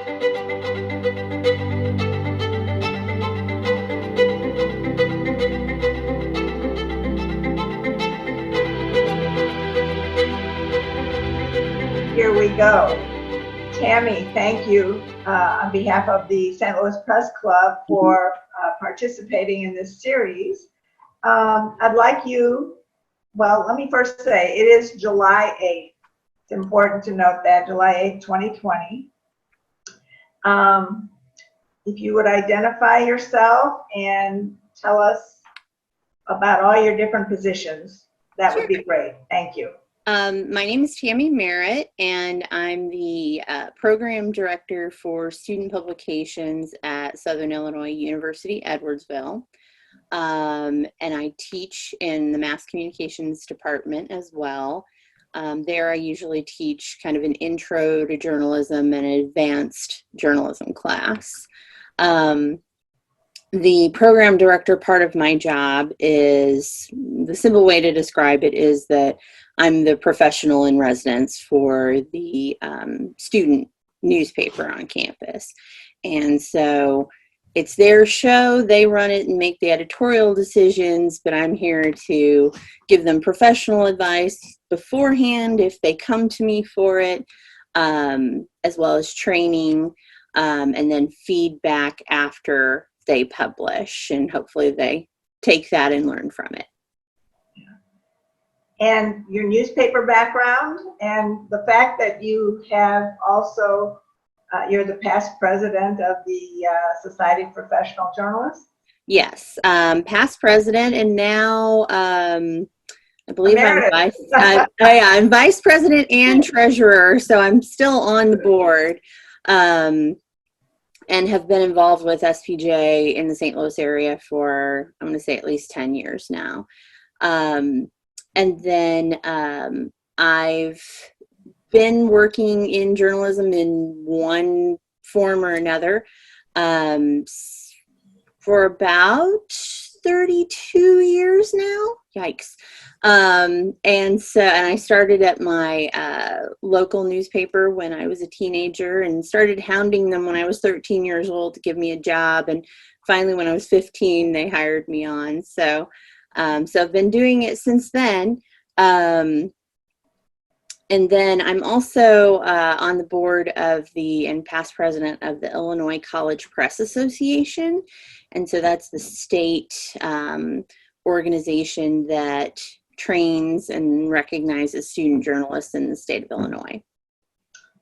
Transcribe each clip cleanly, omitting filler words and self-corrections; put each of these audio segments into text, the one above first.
Here we go. Tammy, thank you on behalf of the St. Louis Press Club for participating in this series. I'd like you, well, let me first say it is July 8th. It's important to note that, July 8th, 2020. If you would identify yourself and tell us about all your different positions, that would be great. Thank you. My name is Tammy Merrett, and I'm the program director for student publications at Southern Illinois University-Edwardsville. And I teach in the mass communications department as well. There I usually teach kind of an intro to journalism and an advanced journalism class. The program director part of my job is, the simple way to describe it is that I'm the professional in residence for the student newspaper on campus. And so it's their show, they run it and make the editorial decisions, but I'm here to give them professional advice beforehand if they come to me for it, as well as training, and then feedback after they publish, and hopefully they take that and learn from it. And your newspaper background and the fact that you have also, you're the past president of the Society of Professional Journalists? Yes, past president, and now I believe I'm vice president and treasurer, so I'm still on the board, and have been involved with SPJ in the St. Louis area for, I'm going to say, at least 10 years now. And then I've been working in journalism in one form or another for about 32 years now. Yikes. And I started at my local newspaper when I was a teenager and started hounding them when I was 13 years old to give me a job. And finally, when I was 15, they hired me on. So I've been doing it since then. And then I'm also on the board of and past president of the Illinois College Press Association. And so that's the state organization that trains and recognizes student journalists in the state of Illinois.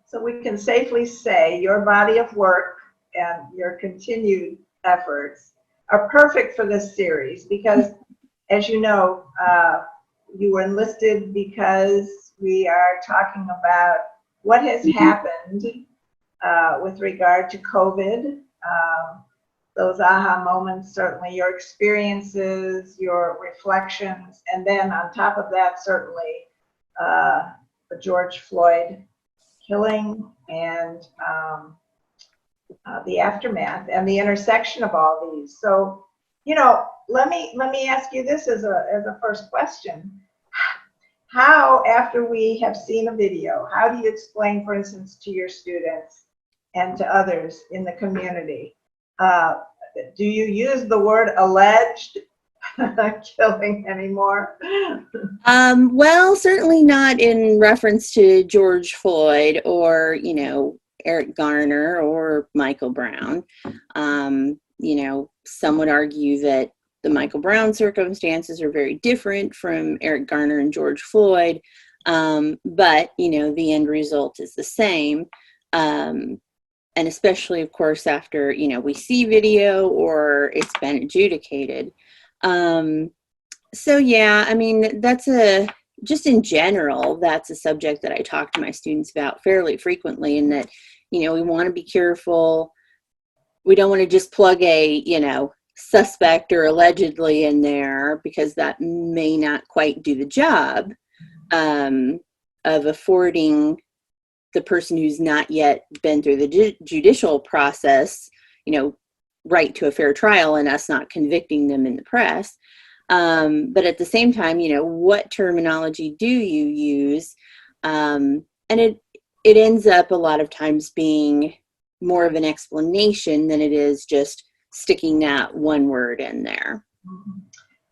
So we can safely say your body of work and your continued efforts are perfect for this series because, as you know, you were enlisted because we are talking about what has happened with regard to COVID. Those aha moments, certainly your experiences, your reflections, and then on top of that, certainly the George Floyd killing and the aftermath and the intersection of all these. So, you know, let me ask you this as a first question. How, after we have seen a video, how do you explain, for instance, to your students and to others in the community, do you use the word alleged killing anymore? Well, certainly not in reference to George Floyd or, you know, Eric Garner or Michael Brown. You know, some would argue that the Michael Brown circumstances are very different from Eric Garner and George Floyd, but, you know, the end result is the same. And especially, of course, after, you know, we see video or it's been adjudicated. So, yeah, I mean, just in general, that's a subject that I talk to my students about fairly frequently, in that, you know, we want to be careful. We don't want to just plug a, you know, suspect or allegedly in there, because that may not quite do the job of affording the person who's not yet been through the judicial process, you know, right to a fair trial, and us not convicting them in the press. But at the same time, you know, what terminology do you use? And it ends up a lot of times being more of an explanation than it is just sticking that one word in there.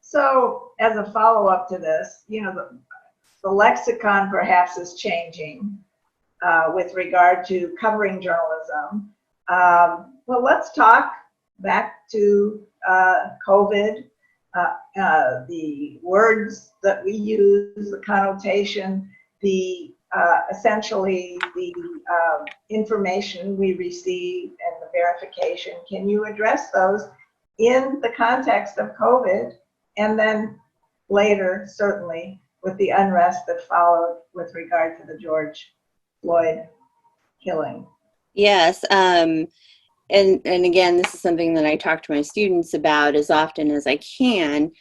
So as a follow-up to this, the lexicon perhaps is changing with regard to covering journalism. Well, let's talk back to COVID, the words that we use, the connotation, the essentially the information we receive and the verification. Can you address those in the context of COVID, and then later, certainly, with the unrest that followed with regard to the George Floyd killing? Yes. And again, this is something that I talk to my students about as often as I can.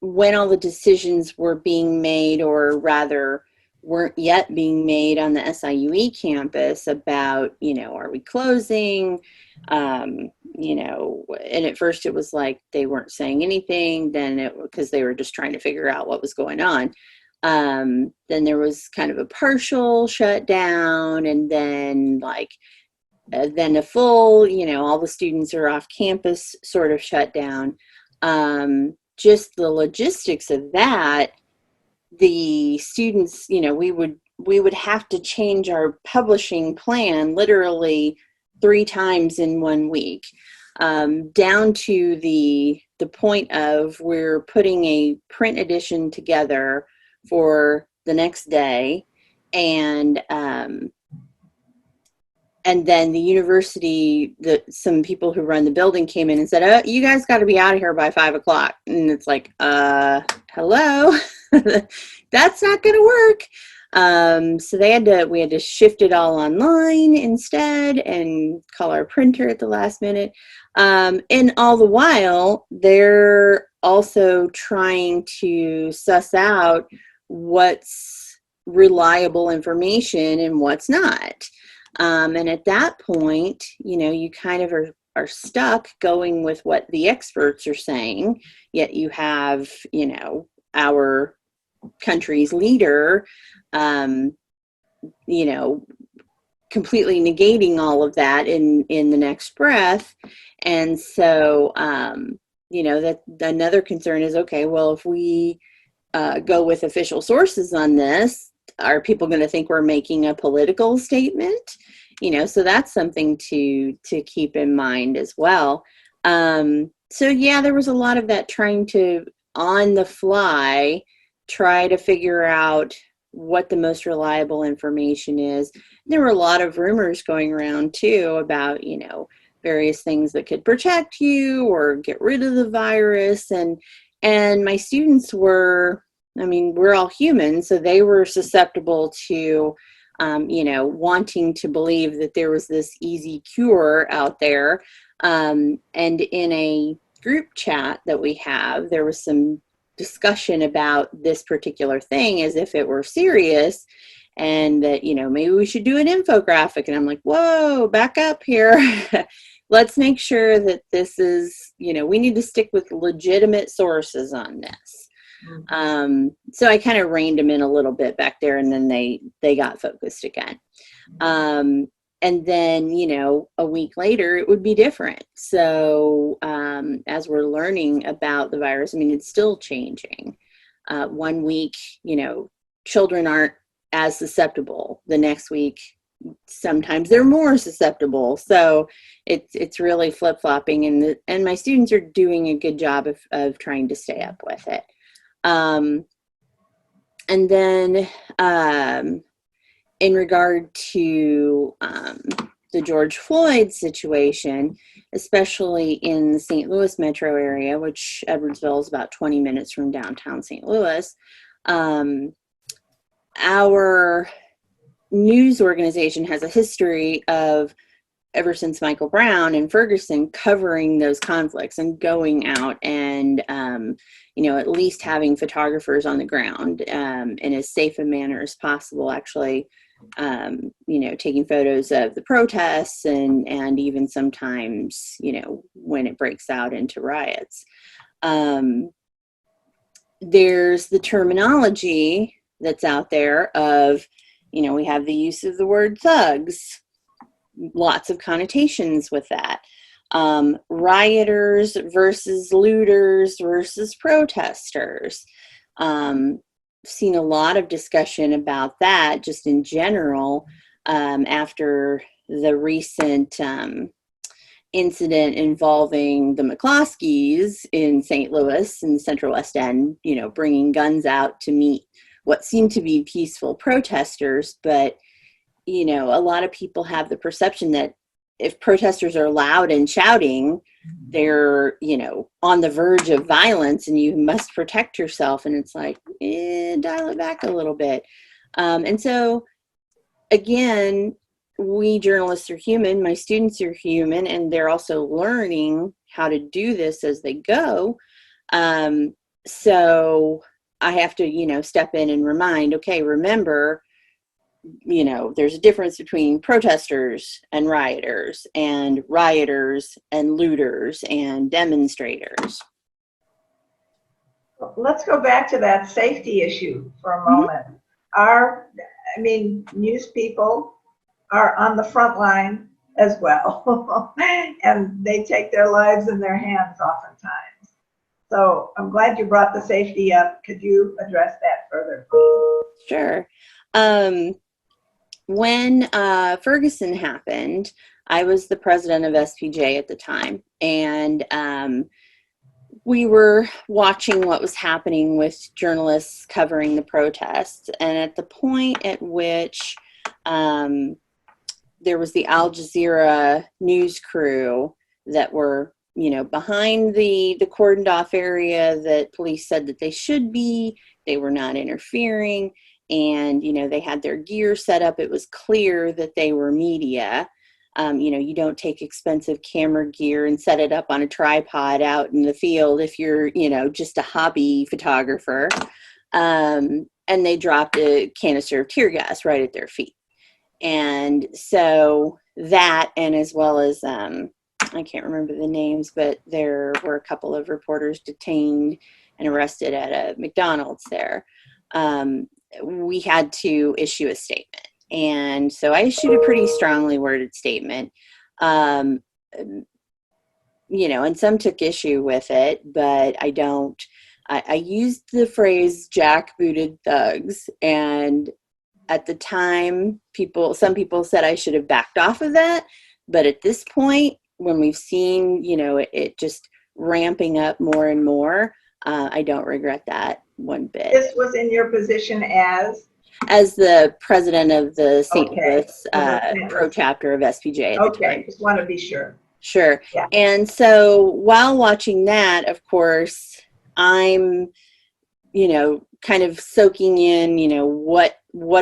When all the decisions were being made, or rather weren't yet being made on the SIUE campus about, are we closing? And at first it was like they weren't saying anything, because they were just trying to figure out what was going on. Then there was kind of a partial shutdown, and then then a full, all the students are off campus sort of shutdown. Just the logistics of that, the students, we would have to change our publishing plan literally 3 times in 1 week, down to the point of we're putting a print edition together for the next day, and then the university, some people who run the building came in and said, "Oh, you guys got to be out of here by 5 o'clock." And it's like, hello, that's not going to work. So we had to shift it all online instead and call our printer at the last minute. And all the while, they're also trying to suss out what's reliable information and what's not. And at that point, you kind of are stuck going with what the experts are saying, yet you have, our country's leader, completely negating all of that in the next breath. And so, that another concern is, okay, well, if we go with official sources on this, are people going to think we're making a political statement? So that's something to keep in mind as well. So yeah, there was a lot of that, trying to, on the fly, try to figure out what the most reliable information is. There were a lot of rumors going around too about, various things that could protect you or get rid of the virus. And my students were, we're all human, so they were susceptible to, wanting to believe that there was this easy cure out there. And in a group chat that we have, there was some discussion about this particular thing as if it were serious, and that, maybe we should do an infographic. And I'm like, whoa, back up here. Let's make sure that this is, we need to stick with legitimate sources on this. So I kind of reined them in a little bit back there, and then they got focused again. And then, a week later, it would be different. So as we're learning about the virus, it's still changing. 1 week, children aren't as susceptible. The next week, sometimes they're more susceptible. So it's really flip-flopping, and my students are doing a good job of trying to stay up with it. And then in regard to the George Floyd situation, especially in the St. Louis metro area, which Edwardsville is about 20 minutes from downtown St. Louis, our news organization has a history of, ever since Michael Brown and Ferguson, covering those conflicts and going out and, at least having photographers on the ground in as safe a manner as possible, actually, taking photos of the protests and even sometimes, when it breaks out into riots. There's the terminology that's out there of, we have the use of the word thugs, lots of connotations with that. Rioters versus looters versus protesters. Seen a lot of discussion about that just in general after the recent incident involving the McCloskeys in St. Louis in the Central West End, bringing guns out to meet what seemed to be peaceful protesters. But, a lot of people have the perception that if protesters are loud and shouting, they're, on the verge of violence and you must protect yourself. And it's like, dial it back a little bit. And so, again, we journalists are human, my students are human, and they're also learning how to do this as they go. So I have to, step in and remind, okay, remember, there's a difference between protesters and rioters and looters and demonstrators. Let's go back to that safety issue for a moment. News people are on the front line as well, and they take their lives in their hands oftentimes. So I'm glad you brought the safety up. Could you address that further, please? Sure. When Ferguson happened, I was the president of SPJ at the time, and we were watching what was happening with journalists covering the protests. And at the point at which there was the Al Jazeera news crew that were, behind the cordoned off area that police said that they should be, they were not interfering. And, they had their gear set up. It was clear that they were media. You don't take expensive camera gear and set it up on a tripod out in the field if you're, just a hobby photographer. And they dropped a canister of tear gas right at their feet. And so that, and as well as, I can't remember the names, but there were a couple of reporters detained and arrested at a McDonald's there. We had to issue a statement. And so I issued a pretty strongly worded statement, and some took issue with it, but I used the phrase jackbooted thugs. And at the time, some people said I should have backed off of that. But at this point, when we've seen, it just ramping up more and more, I don't regret that one bit. This was in your position as the president of the St. Louis pro chapter of SPJ at the time. Okay, just want to be sure. Sure. Yeah. And so while watching that, of course, I'm, kind of soaking in, what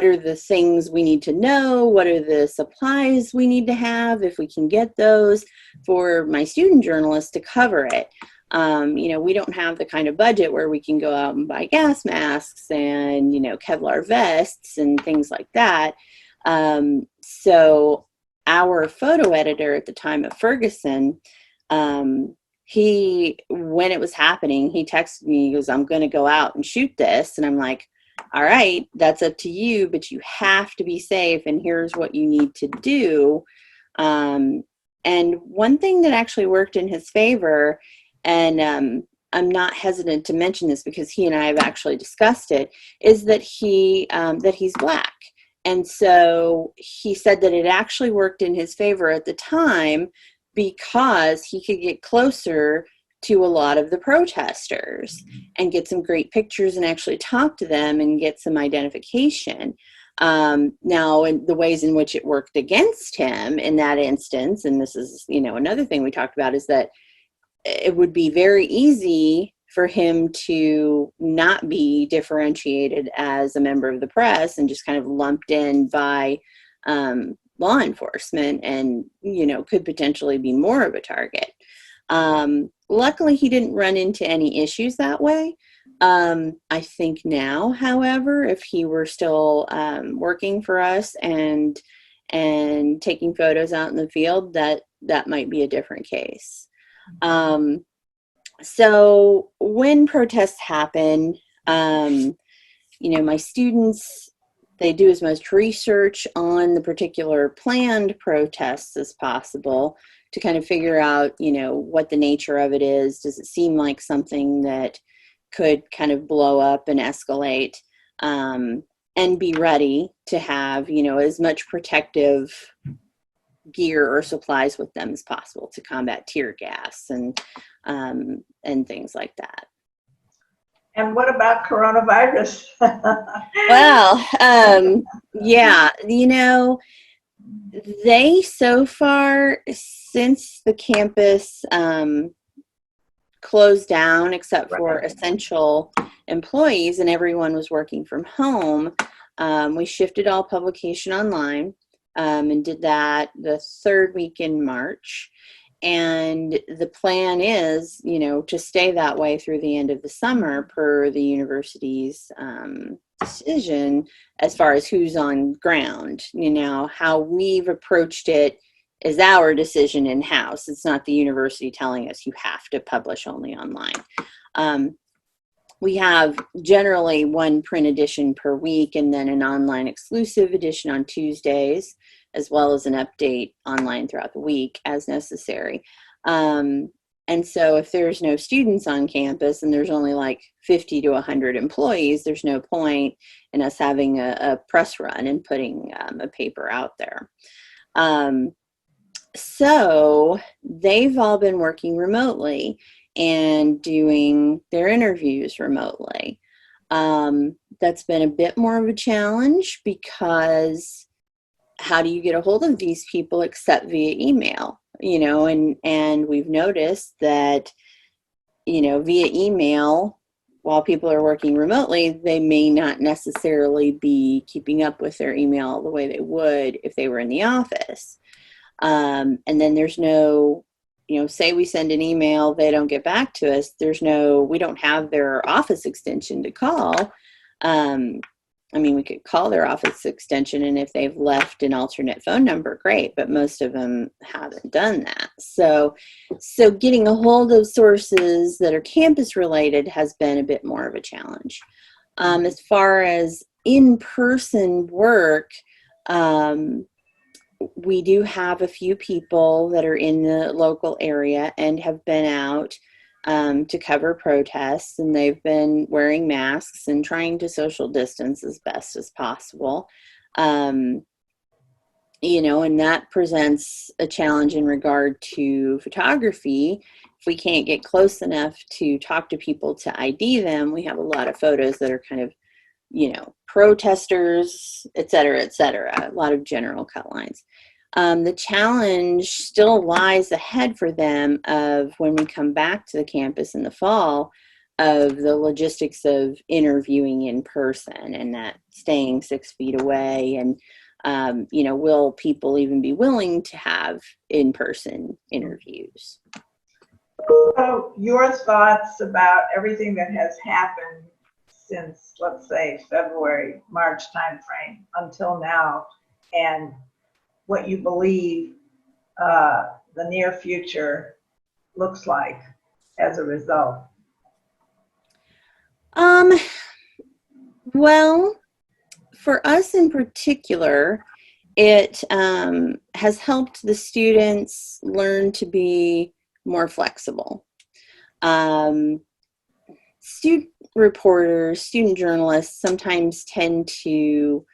are the things we need to know? What are the supplies we need to have if we can get those for my student journalists to cover it? We don't have the kind of budget where we can go out and buy gas masks and, Kevlar vests and things like that. So our photo editor at the time of Ferguson, when it was happening, he texted me, he goes, I'm going to go out and shoot this. And I'm like, all right, that's up to you, but you have to be safe. And here's what you need to do. And one thing that actually worked in his favor, and I'm not hesitant to mention this because he and I have actually discussed it, is that he's Black. And so he said that it actually worked in his favor at the time because he could get closer to a lot of the protesters and get some great pictures and actually talk to them and get some identification. Now, in the ways in which it worked against him in that instance, and this is, another thing we talked about, is that it would be very easy for him to not be differentiated as a member of the press and just kind of lumped in by law enforcement and, could potentially be more of a target. Luckily, he didn't run into any issues that way. I think now, however, if he were still working for us and taking photos out in the field, that might be a different case. So when protests happen, my students, they do as much research on the particular planned protests as possible to kind of figure out, what the nature of it is. Does it seem like something that could kind of blow up and escalate, and be ready to have, as much protective gear or supplies with them as possible to combat tear gas and things like that. And what about coronavirus? Well, yeah, they so far, since the campus closed down except for Right. essential employees and everyone was working from home, we shifted all publication online, and did that the third week in March. And the plan is, to stay that way through the end of the summer per the university's decision as far as who's on ground. How we've approached it is our decision in-house. It's not the university telling us you have to publish only online. We have generally one print edition per week and then an online exclusive edition on Tuesdays, as well as an update online throughout the week as necessary. And so if there's no students on campus and there's only like 50 to 100 employees, there's no point in us having a press run and putting a paper out there. So they've all been working remotely and doing their interviews remotely. That's been a bit more of a challenge because how do you get a hold of these people except via email? And we've noticed that, via email, while people are working remotely, they may not necessarily be keeping up with their email the way they would if they were in the office. And then there's no, say we send an email, they don't get back to us. We don't have their office extension to call. We could call their office extension, and if they've left an alternate phone number, great, but most of them haven't done that. So getting a hold of sources that are campus related has been a bit more of a challenge. As far as in-person work, we do have a few people that are in the local area and have been out to cover protests, and they've been wearing masks and trying to social distance as best as possible. And that presents a challenge in regard to photography. If we can't get close enough to talk to people to ID them, we have a lot of photos that are kind of, protesters, et cetera, a lot of general cut lines. The challenge still lies ahead for them of when we come back to the campus in the fall of the logistics of interviewing in person and that staying 6 feet away. And, will people even be willing to have in-person interviews? So your thoughts about everything that has happened since, let's say, February, March timeframe until now, and what you believe the near future looks like as a result? Well, for us in particular, it has helped the students learn to be more flexible. Student reporters, student journalists sometimes tend to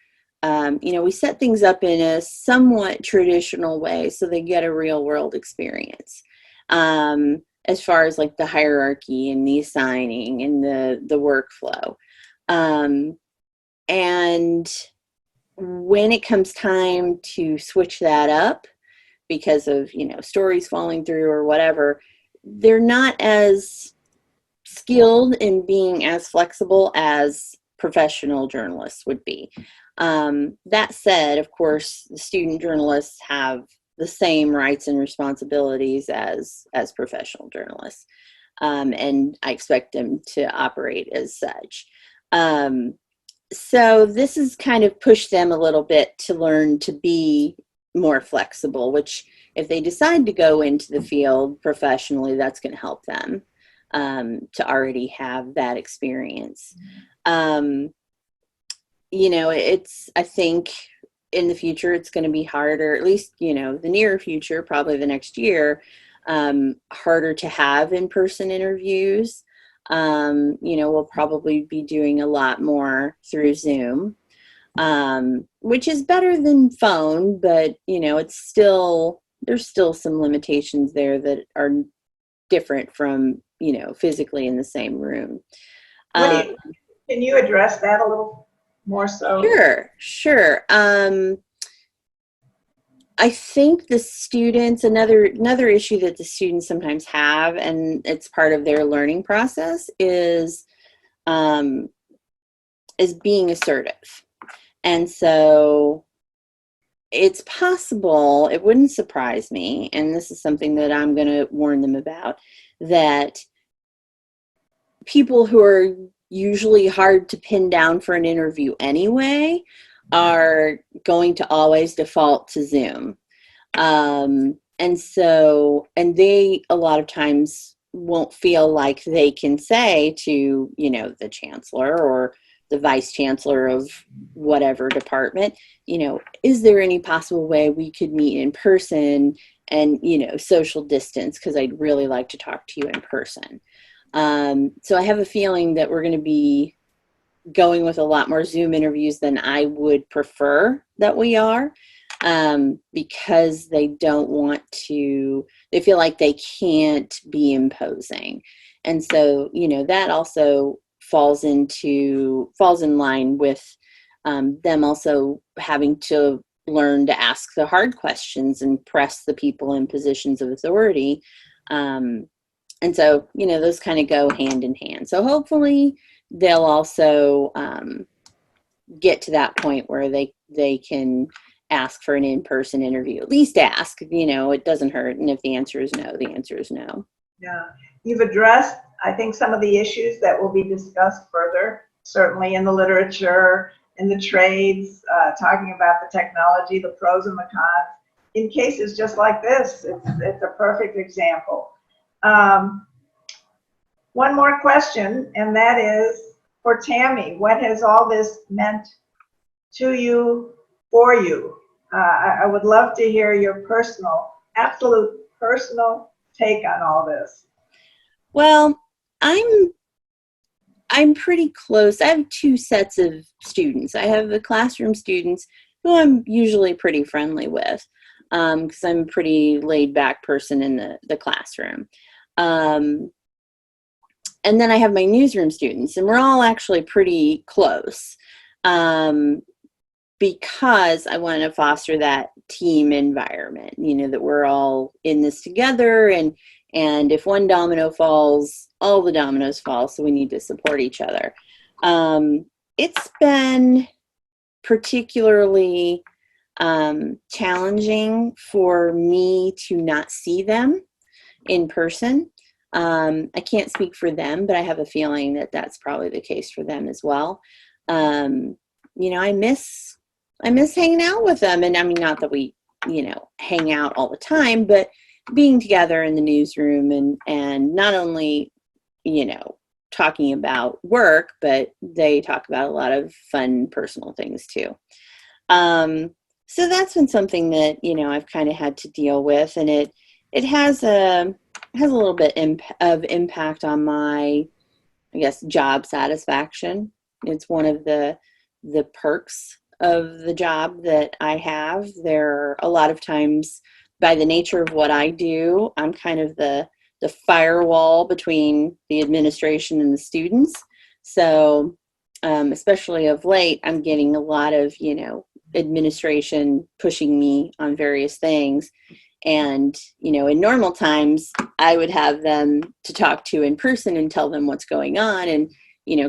we set things up in a somewhat traditional way so they get a real world experience as far as like the hierarchy and the assigning and the workflow. And when it comes time to switch that up because of, stories falling through or whatever, they're not as skilled in being as flexible as professional journalists would be. That said, of course, the student journalists have the same rights and responsibilities as professional journalists. And I expect them to operate as such. So this has kind of pushed them a little bit to learn to be more flexible, which if they decide to go into the field professionally, that's going to help them to already have that experience. I think in the future it's going to be harder, at least, the near future, probably the next year, harder to have in-person interviews. We'll probably be doing a lot more through Zoom, which is better than phone, but, there's still some limitations there that are different from, physically in the same room. What do you, can you address that a little more so? Sure. I think the students, another issue that the students sometimes have, and it's part of their learning process, is being assertive. And so it's possible, it wouldn't surprise me, and this is something that I'm going to warn them about, that people who are usually hard to pin down for an interview anyway are going to always default to Zoom. And they a lot of times won't feel like they can say to, the chancellor or the vice chancellor of whatever department, is there any possible way we could meet in person and, social distance, because I'd really like to talk to you in person. So I have a feeling that we're going to be going with a lot more Zoom interviews than I would prefer that we are, because they don't want to, they feel like they can't be imposing. And so, that also falls in line with them also having to learn to ask the hard questions and press the people in positions of authority. And so, those kind of go hand in hand. So hopefully they'll also get to that point where they can ask for an in-person interview. At least ask, it doesn't hurt. And if the answer is no, the answer is no. Yeah. You've addressed, I think, some of the issues that will be discussed further, certainly in the literature, in the trades, talking about the technology, the pros and the cons. In cases just like this, it's a perfect example. One more question, and that is for Tammy. What has all this meant to you, for you? I would love to hear your absolute personal take on all this. Well, I'm pretty close. I have two sets of students. I have the classroom students who I'm usually pretty friendly with, because I'm a pretty laid back person in the classroom. And then I have my newsroom students, and we're all actually pretty close, because I want to foster that team environment, that we're all in this together, and if one domino falls, all the dominoes fall, so we need to support each other. It's been particularly challenging for me to not see them in person. I can't speak for them, but I have a feeling that that's probably the case for them as well. I miss hanging out with them. And I mean, not that we, hang out all the time, but being together in the newsroom and not only, talking about work, but they talk about a lot of fun personal things too. So that's been something that, I've kind of had to deal with, and it has a little bit of impact on my, I guess, job satisfaction. It's one of the perks of the job that I have. There are a lot of times, by the nature of what I do, I'm kind of the firewall between the administration and the students. So especially of late, I'm getting a lot of, administration pushing me on various things. And, in normal times, I would have them to talk to in person and tell them what's going on and,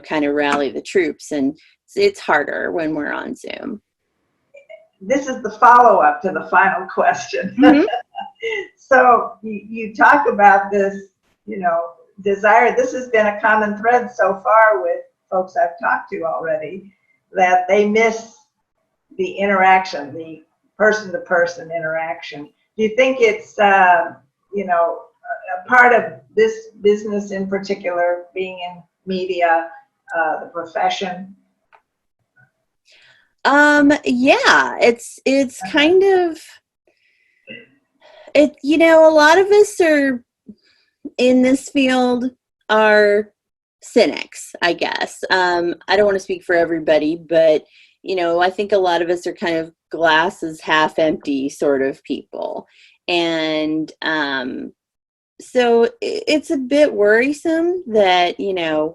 kind of rally the troops. And it's harder when we're on Zoom. This is the follow-up to the final question. Mm-hmm. So you talk about this, desire. This has been a common thread so far with folks I've talked to already, that they miss the interaction, the person-to-person interaction. Do you think it's, a part of this business in particular, being in media, the profession? Yeah, it's kind of it, a lot of us are in this field are cynics, I guess. I don't want to speak for everybody, but I think a lot of us are kind of glasses half empty sort of people. And so it's a bit worrisome that,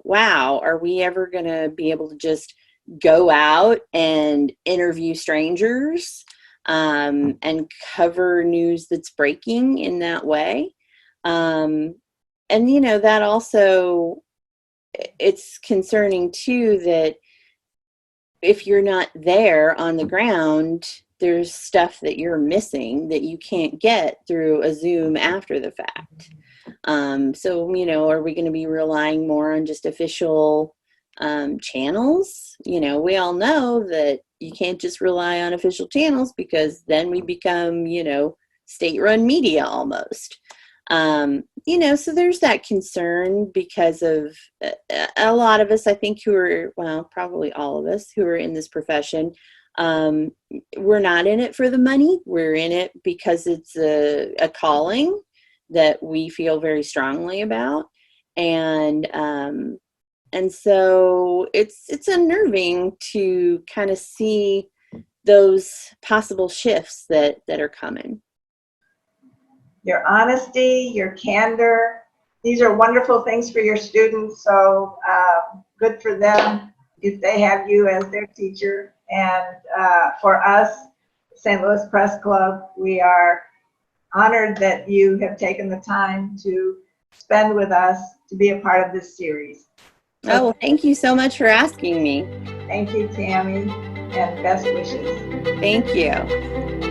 wow, are we ever going to be able to just go out and interview strangers and cover news that's breaking in that way? And, that also, it's concerning too that if you're not there on the ground, there's stuff that you're missing that you can't get through a Zoom after the fact. So, are we going to be relying more on just official channels? We all know that you can't just rely on official channels because then we become, state-run media almost. So there's that concern because of a lot of us, I think, probably all of us who are in this profession, we're not in it for the money. We're in it because it's a calling that we feel very strongly about. And so it's unnerving to kind of see those possible shifts that are coming. Your honesty, your candor, these are wonderful things for your students. So good for them if they have you as their teacher. And for us, St. Louis Press Club, we are honored that you have taken the time to spend with us to be a part of this series. Oh, well, thank you so much for asking me. Thank you, Tammy, and best wishes. Thank you.